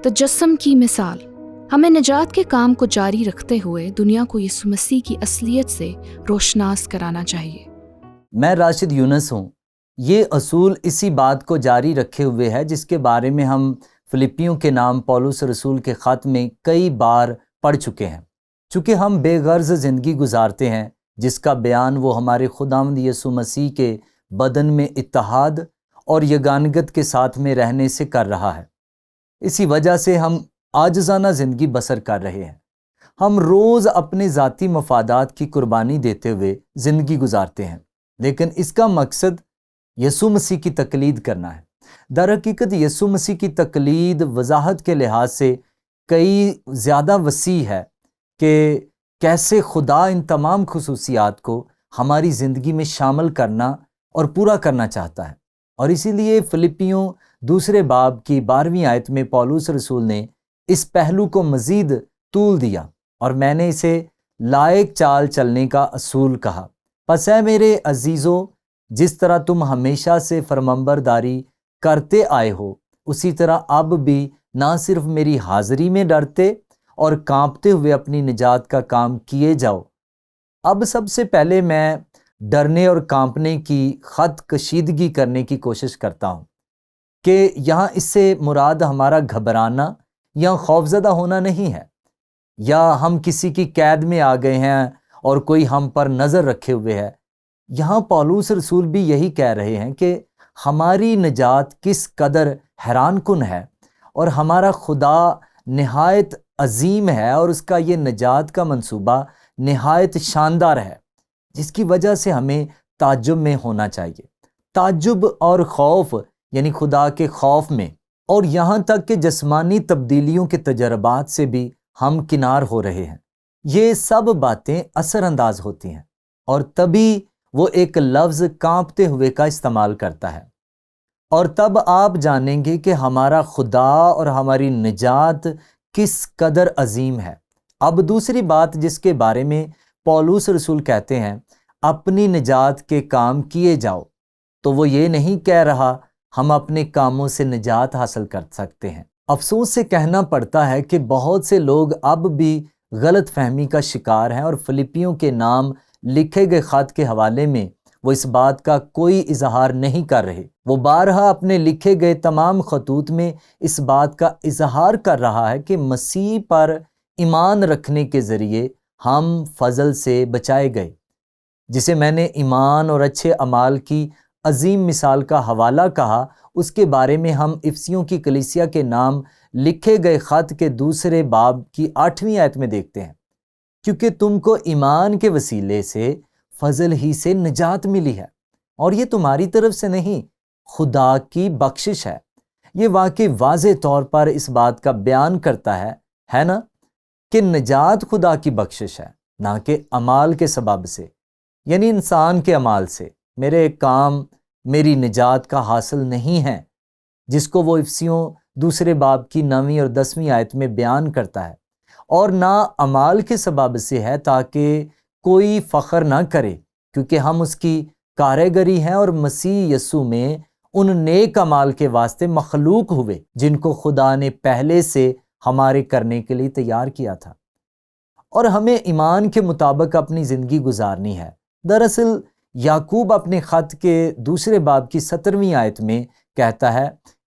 تجسم کی مثال ہمیں نجات کے کام کو جاری رکھتے ہوئے دنیا کو یسوع مسیح کی اصلیت سے روشناس کرانا چاہیے۔ میں راشد یونس ہوں۔ یہ اصول اسی بات کو جاری رکھے ہوئے ہے جس کے بارے میں ہم فلپیوں کے نام پولس رسول کے خط میں کئی بار پڑھ چکے ہیں۔ چونکہ ہم بے غرض زندگی گزارتے ہیں جس کا بیان وہ ہمارے خداوند یسوع مسیح کے بدن میں اتحاد اور یگانگت کے ساتھ میں رہنے سے کر رہا ہے، اسی وجہ سے ہم عاجزانہ زندگی بسر کر رہے ہیں۔ ہم روز اپنے ذاتی مفادات کی قربانی دیتے ہوئے زندگی گزارتے ہیں، لیکن اس کا مقصد یسوع مسیح کی تقلید کرنا ہے۔ در حقیقت یسوع مسیح کی تقلید وضاحت کے لحاظ سے کئی زیادہ وسیع ہے کہ کیسے خدا ان تمام خصوصیات کو ہماری زندگی میں شامل کرنا اور پورا کرنا چاہتا ہے، اور اسی لیے فلپیوں 2 باب کی 12ویں آیت میں پولس رسول نے اس پہلو کو مزید طول دیا، اور میں نے اسے لائق چال چلنے کا اصول کہا۔ پس اے میرے عزیزو، جس طرح تم ہمیشہ سے فرمانبرداری کرتے آئے ہو، اسی طرح اب بھی نہ صرف میری حاضری میں ڈرتے اور کانپتے ہوئے اپنی نجات کا کام کیے جاؤ۔ اب سب سے پہلے میں ڈرنے اور کانپنے کی خط کشیدگی کرنے کی کوشش کرتا ہوں کہ یہاں اس سے مراد ہمارا گھبرانا یا خوفزدہ ہونا نہیں ہے، یا ہم کسی کی قید میں آ گئے ہیں اور کوئی ہم پر نظر رکھے ہوئے ہے۔ یہاں پولس رسول بھی یہی کہہ رہے ہیں کہ ہماری نجات کس قدر حیران کن ہے، اور ہمارا خدا نہایت عظیم ہے، اور اس کا یہ نجات کا منصوبہ نہایت شاندار ہے، جس کی وجہ سے ہمیں تعجب میں ہونا چاہیے۔ تعجب اور خوف یعنی خدا کے خوف میں، اور یہاں تک کہ جسمانی تبدیلیوں کے تجربات سے بھی ہم کنار ہو رہے ہیں۔ یہ سب باتیں اثر انداز ہوتی ہیں، اور تبھی وہ ایک لفظ کانپتے ہوئے کا استعمال کرتا ہے، اور تب آپ جانیں گے کہ ہمارا خدا اور ہماری نجات کس قدر عظیم ہے۔ اب دوسری بات جس کے بارے میں پولس رسول کہتے ہیں اپنی نجات کے کام کیے جاؤ، تو وہ یہ نہیں کہہ رہا ہم اپنے کاموں سے نجات حاصل کر سکتے ہیں۔ افسوس سے کہنا پڑتا ہے کہ بہت سے لوگ اب بھی غلط فہمی کا شکار ہیں، اور فلپیوں کے نام لکھے گئے خط کے حوالے میں وہ اس بات کا کوئی اظہار نہیں کر رہے۔ وہ بارہا اپنے لکھے گئے تمام خطوط میں اس بات کا اظہار کر رہا ہے کہ مسیح پر ایمان رکھنے کے ذریعے ہم فضل سے بچائے گئے، جسے میں نے ایمان اور اچھے اعمال کی عظیم مثال کا حوالہ کہا۔ اس کے بارے میں ہم افسیوں کی کلیسیا کے نام لکھے گئے خط کے 2 باب کی 8ویں آیت میں دیکھتے ہیں، کیونکہ تم کو ایمان کے وسیلے سے فضل ہی سے نجات ملی ہے، اور یہ تمہاری طرف سے نہیں، خدا کی بخشش ہے۔ یہ واقعی واضح طور پر اس بات کا بیان کرتا ہے نا، کہ نجات خدا کی بخشش ہے، نہ کہ اعمال کے سبب سے، یعنی انسان کے اعمال سے۔ میرے کام میری نجات کا حاصل نہیں ہے، جس کو وہ افسیوں 2 باب کی 9ویں اور 10ویں آیت میں بیان کرتا ہے، اور نہ اعمال کے سبب سے ہے، تاکہ کوئی فخر نہ کرے، کیونکہ ہم اس کی کارگری ہیں اور مسیح یسوع میں ان نیک اعمال کے واسطے مخلوق ہوئے جن کو خدا نے پہلے سے ہمارے کرنے کے لیے تیار کیا تھا، اور ہمیں ایمان کے مطابق اپنی زندگی گزارنی ہے۔ دراصل یعقوب اپنے خط کے 2 باب کی 17ویں آیت میں کہتا ہے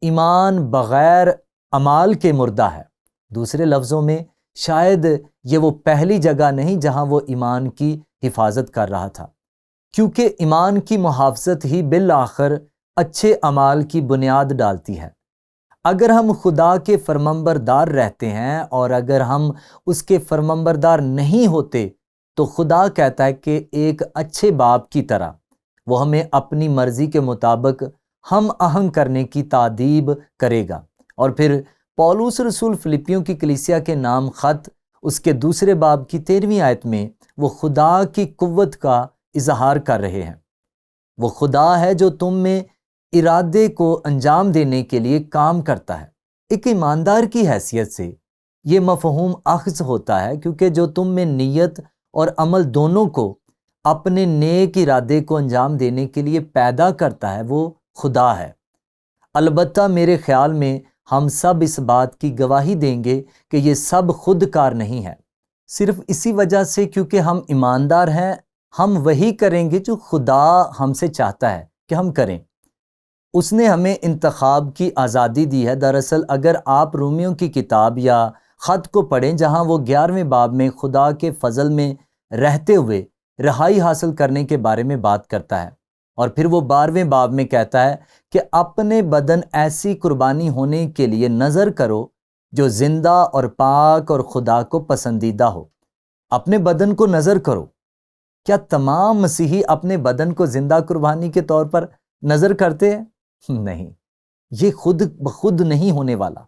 ایمان بغیر اعمال کے مردہ ہے۔ دوسرے لفظوں میں شاید یہ وہ پہلی جگہ نہیں جہاں وہ ایمان کی حفاظت کر رہا تھا، کیونکہ ایمان کی محافظت ہی بالآخر اچھے اعمال کی بنیاد ڈالتی ہے۔ اگر ہم خدا کے فرمانبردار رہتے ہیں، اور اگر ہم اس کے فرمانبردار نہیں ہوتے، تو خدا کہتا ہے کہ ایک اچھے باپ کی طرح وہ ہمیں اپنی مرضی کے مطابق ہم آہنگ کرنے کی تادیب کرے گا۔ اور پھر پولس رسول فلپیوں کی کلیسیا کے نام خط اس کے 2 باب کی 13ویں آیت میں وہ خدا کی قوت کا اظہار کر رہے ہیں۔ وہ خدا ہے جو تم میں ارادے کو انجام دینے کے لیے کام کرتا ہے۔ ایک ایماندار کی حیثیت سے یہ مفہوم اخذ ہوتا ہے، کیونکہ جو تم میں نیت اور عمل دونوں کو اپنے نیک ارادے کو انجام دینے کے لیے پیدا کرتا ہے وہ خدا ہے۔ البتہ میرے خیال میں ہم سب اس بات کی گواہی دیں گے کہ یہ سب خود کار نہیں ہے، صرف اسی وجہ سے کیونکہ ہم ایماندار ہیں ہم وہی کریں گے جو خدا ہم سے چاہتا ہے کہ ہم کریں۔ اس نے ہمیں انتخاب کی آزادی دی ہے۔ دراصل اگر آپ رومیوں کی کتاب یا خط کو پڑھیں جہاں وہ 11ویں باب میں خدا کے فضل میں رہتے ہوئے رہائی حاصل کرنے کے بارے میں بات کرتا ہے، اور پھر وہ 12ویں باب میں کہتا ہے کہ اپنے بدن ایسی قربانی ہونے کے لیے نظر کرو جو زندہ اور پاک اور خدا کو پسندیدہ ہو۔ اپنے بدن کو نظر کرو۔ کیا تمام مسیحی اپنے بدن کو زندہ قربانی کے طور پر نظر کرتے ہیں؟ نہیں، یہ خود بخود نہیں ہونے والا۔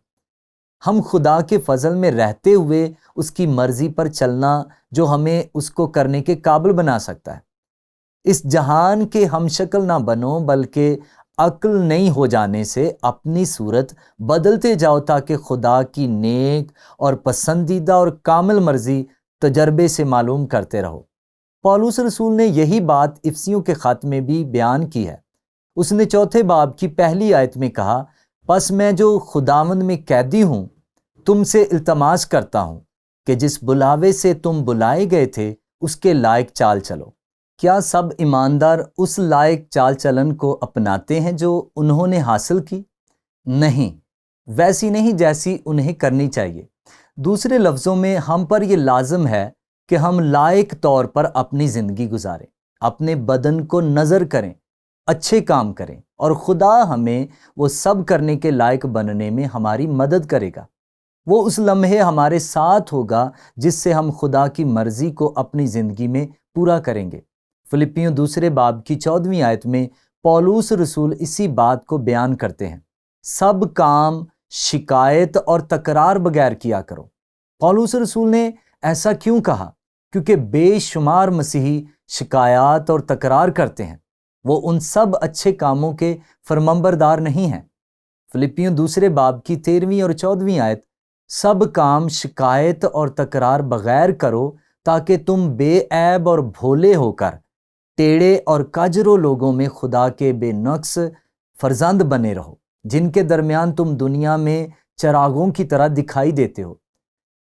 ہم خدا کے فضل میں رہتے ہوئے اس کی مرضی پر چلنا جو ہمیں اس کو کرنے کے قابل بنا سکتا ہے۔ اس جہان کے ہم شکل نہ بنو بلکہ عقل نہیں ہو جانے سے اپنی صورت بدلتے جاؤ تاکہ خدا کی نیک اور پسندیدہ اور کامل مرضی تجربے سے معلوم کرتے رہو۔ پولس رسول نے یہی بات افسیوں کے خط میں بھی بیان کی ہے۔ اس نے 4 باب کی پہلی آیت میں کہا، پس میں جو خداوند میں قیدی ہوں تم سے التماس کرتا ہوں کہ جس بلاوے سے تم بلائے گئے تھے اس کے لائق چال چلو۔ کیا سب ایماندار اس لائق چال چلن کو اپناتے ہیں جو انہوں نے حاصل کی؟ نہیں، ویسی نہیں جیسی انہیں کرنی چاہیے۔ دوسرے لفظوں میں ہم پر یہ لازم ہے کہ ہم لائق طور پر اپنی زندگی گزاریں، اپنے بدن کو نظر کریں، اچھے کام کریں، اور خدا ہمیں وہ سب کرنے کے لائق بننے میں ہماری مدد کرے گا۔ وہ اس لمحے ہمارے ساتھ ہوگا جس سے ہم خدا کی مرضی کو اپنی زندگی میں پورا کریں گے۔ فلپیوں 2 باب کی 14ویں آیت میں پولس رسول اسی بات کو بیان کرتے ہیں، سب کام شکایت اور تکرار بغیر کیا کرو۔ پولس رسول نے ایسا کیوں کہا؟ کیونکہ بے شمار مسیحی شکایات اور تکرار کرتے ہیں، وہ ان سب اچھے کاموں کے فرمانبردار نہیں ہیں۔ فلپیوں 2 باب کی 13ویں اور 14ویں آیت، سب کام شکایت اور تکرار بغیر کرو تاکہ تم بے عیب اور بھولے ہو کر ٹیڑے اور کاجرو لوگوں میں خدا کے بے نقص فرزند بنے رہو، جن کے درمیان تم دنیا میں چراغوں کی طرح دکھائی دیتے ہو۔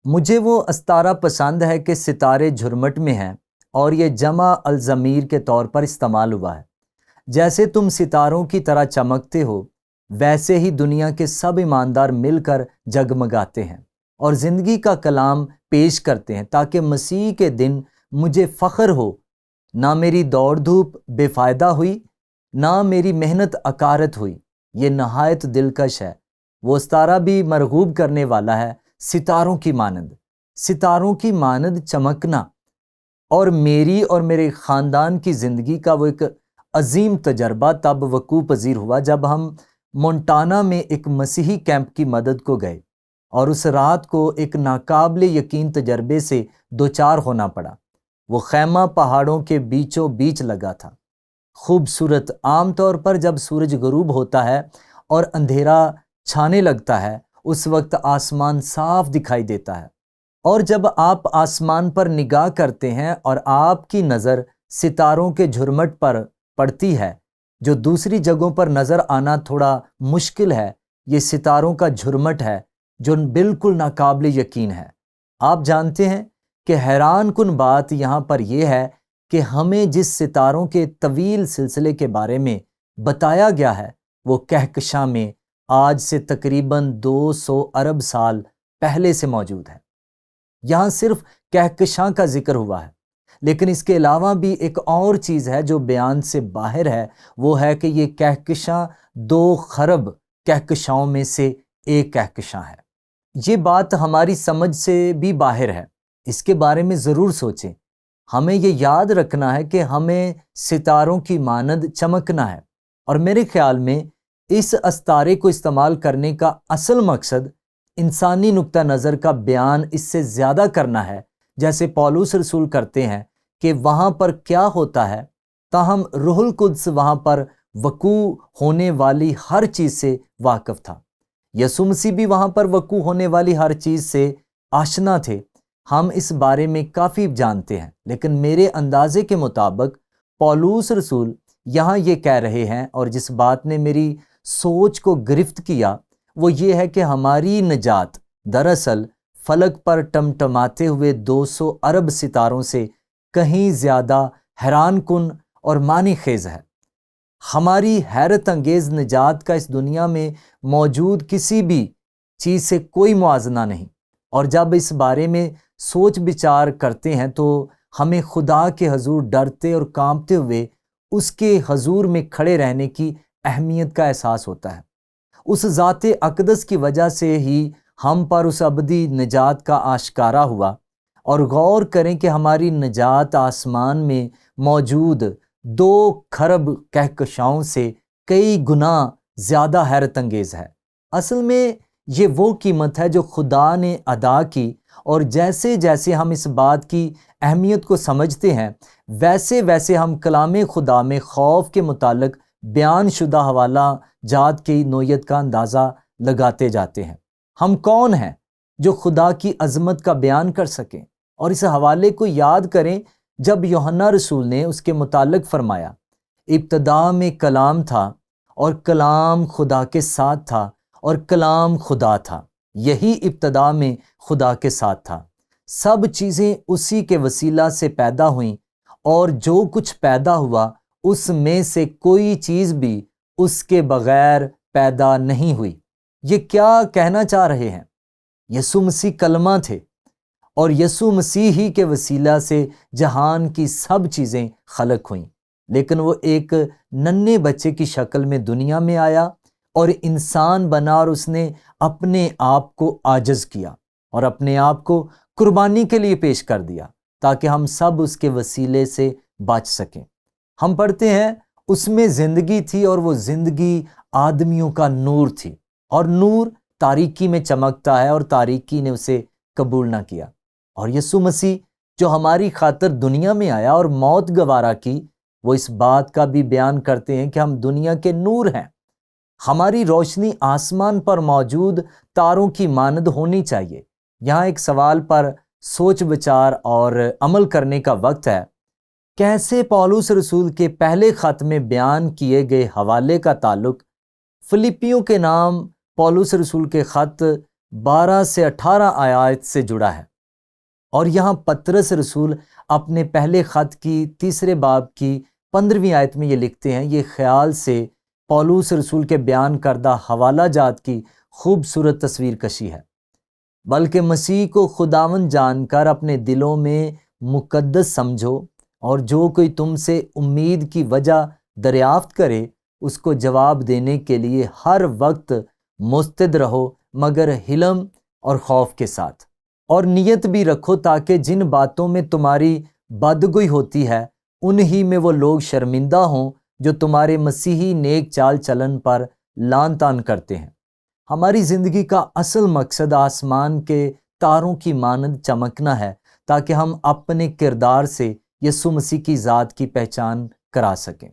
مجھے وہ استارہ پسند ہے کہ ستارے جھرمٹ میں ہیں، اور یہ جمع الضمیر کے طور پر استعمال ہوا ہے۔ جیسے تم ستاروں کی طرح چمکتے ہو ویسے ہی دنیا کے سب ایماندار مل کر جگمگاتے ہیں اور زندگی کا کلام پیش کرتے ہیں تاکہ مسیح کے دن مجھے فخر ہو۔ نہ میری دوڑ دھوپ بے فائدہ ہوئی، نہ میری محنت اکارت ہوئی۔ یہ نہایت دلکش ہے۔ وہ ستارہ بھی مرغوب کرنے والا ہے، ستاروں کی مانند، ستاروں کی مانند چمکنا۔ اور میری اور میرے خاندان کی زندگی کا وہ ایک عظیم تجربہ تب وقوع پذیر ہوا جب ہم مونٹانا میں ایک مسیحی کیمپ کی مدد کو گئے، اور اس رات کو ایک ناقابل یقین تجربے سے دوچار ہونا پڑا۔ وہ خیمہ پہاڑوں کے بیچوں بیچ لگا تھا، خوبصورت۔ عام طور پر جب سورج غروب ہوتا ہے اور اندھیرا چھانے لگتا ہے اس وقت آسمان صاف دکھائی دیتا ہے، اور جب آپ آسمان پر نگاہ کرتے ہیں اور آپ کی نظر ستاروں کے جھرمٹ پر پڑتی ہے جو دوسری جگہوں پر نظر آنا تھوڑا مشکل ہے، یہ ستاروں کا جھرمٹ ہے جو بالکل ناقابل یقین ہے۔ آپ جانتے ہیں کہ حیران کن بات یہاں پر یہ ہے کہ ہمیں جس ستاروں کے طویل سلسلے کے بارے میں بتایا گیا ہے وہ کہکشاں میں آج سے تقریباً 200 ارب سال پہلے سے موجود ہے۔ یہاں صرف کہکشاں کا ذکر ہوا ہے، لیکن اس کے علاوہ بھی ایک اور چیز ہے جو بیان سے باہر ہے، وہ ہے کہ یہ کہکشاں 2 خرب کہکشاؤں میں سے ایک کہکشاں ہے۔ یہ بات ہماری سمجھ سے بھی باہر ہے، اس کے بارے میں ضرور سوچیں۔ ہمیں یہ یاد رکھنا ہے کہ ہمیں ستاروں کی مانند چمکنا ہے، اور میرے خیال میں اس استارے کو استعمال کرنے کا اصل مقصد انسانی نقطہ نظر کا بیان اس سے زیادہ کرنا ہے، جیسے پولس رسول کرتے ہیں کہ وہاں پر کیا ہوتا ہے، تاہم روح القدس وہاں پر وقوع ہونے والی ہر چیز سے واقف تھا۔ یسوع مسیح بھی وہاں پر وقوع ہونے والی ہر چیز سے آشنا تھے۔ ہم اس بارے میں کافی جانتے ہیں، لیکن میرے اندازے کے مطابق پولس رسول یہاں یہ کہہ رہے ہیں، اور جس بات نے میری سوچ کو گرفت کیا وہ یہ ہے کہ ہماری نجات دراصل فلک پر ٹمٹماتے ہوئے 200 ارب ستاروں سے کہیں زیادہ حیران کن اور معنی خیز ہے۔ ہماری حیرت انگیز نجات کا اس دنیا میں موجود کسی بھی چیز سے کوئی موازنہ نہیں، اور جب اس بارے میں سوچ بچار کرتے ہیں تو ہمیں خدا کے حضور ڈرتے اور کانپتے ہوئے اس کے حضور میں کھڑے رہنے کی اہمیت کا احساس ہوتا ہے۔ اس ذات اقدس کی وجہ سے ہی ہم پر اس ابدی نجات کا آشکارا ہوا، اور غور کریں کہ ہماری نجات آسمان میں موجود 2 کھرب کہکشاؤں سے کئی گنا زیادہ حیرت انگیز ہے۔ اصل میں یہ وہ قیمت ہے جو خدا نے ادا کی، اور جیسے جیسے ہم اس بات کی اہمیت کو سمجھتے ہیں ویسے ویسے ہم کلام خدا میں خوف کے متعلق بیان شدہ حوالہ جات کی نوعیت کا اندازہ لگاتے جاتے ہیں۔ ہم کون ہیں جو خدا کی عظمت کا بیان کر سکیں؟ اور اس حوالے کو یاد کریں جب یوحنا رسول نے اس کے متعلق فرمایا، ابتدا میں کلام تھا اور کلام خدا کے ساتھ تھا اور کلام خدا تھا، یہی ابتدا میں خدا کے ساتھ تھا، سب چیزیں اسی کے وسیلہ سے پیدا ہوئیں، اور جو کچھ پیدا ہوا اس میں سے کوئی چیز بھی اس کے بغیر پیدا نہیں ہوئی۔ یہ کیا کہنا چاہ رہے ہیں؟ یسوع مسیح کلمہ تھے، اور یسوع مسیح ہی کے وسیلہ سے جہان کی سب چیزیں خلق ہوئیں، لیکن وہ ایک ننھے بچے کی شکل میں دنیا میں آیا اور انسان بنا، اور اس نے اپنے آپ کو عاجز کیا اور اپنے آپ کو قربانی کے لیے پیش کر دیا تاکہ ہم سب اس کے وسیلے سے بچ سکیں۔ ہم پڑھتے ہیں اس میں زندگی تھی اور وہ زندگی آدمیوں کا نور تھی، اور نور تاریکی میں چمکتا ہے اور تاریکی نے اسے قبول نہ کیا۔ اور یسوع مسیح جو ہماری خاطر دنیا میں آیا اور موت گوارا کی، وہ اس بات کا بھی بیان کرتے ہیں کہ ہم دنیا کے نور ہیں۔ ہماری روشنی آسمان پر موجود تاروں کی مانند ہونی چاہیے۔ یہاں ایک سوال پر سوچ بچار اور عمل کرنے کا وقت ہے۔ کیسے پولس رسول کے پہلے خط میں بیان کیے گئے حوالے کا تعلق فلپیوں کے نام پولس رسول کے خط 12 سے 18 آیات سے جڑا ہے؟ اور یہاں پطرس رسول اپنے پہلے خط کی 3 باب کی 15ویں آیت میں یہ لکھتے ہیں، یہ خیال سے پولس رسول کے بیان کردہ حوالہ جات کی خوبصورت تصویر کشی ہے، بلکہ مسیح کو خداوند جان کر اپنے دلوں میں مقدس سمجھو، اور جو کوئی تم سے امید کی وجہ دریافت کرے اس کو جواب دینے کے لیے ہر وقت مستعد رہو، مگر حلم اور خوف کے ساتھ، اور نیت بھی رکھو تاکہ جن باتوں میں تمہاری بدگوئی ہوتی ہے انہی میں وہ لوگ شرمندہ ہوں جو تمہارے مسیحی نیک چال چلن پر لان تان کرتے ہیں۔ ہماری زندگی کا اصل مقصد آسمان کے تاروں کی مانند چمکنا ہے تاکہ ہم اپنے کردار سے یسوع مسیح کی ذات کی پہچان کرا سکیں۔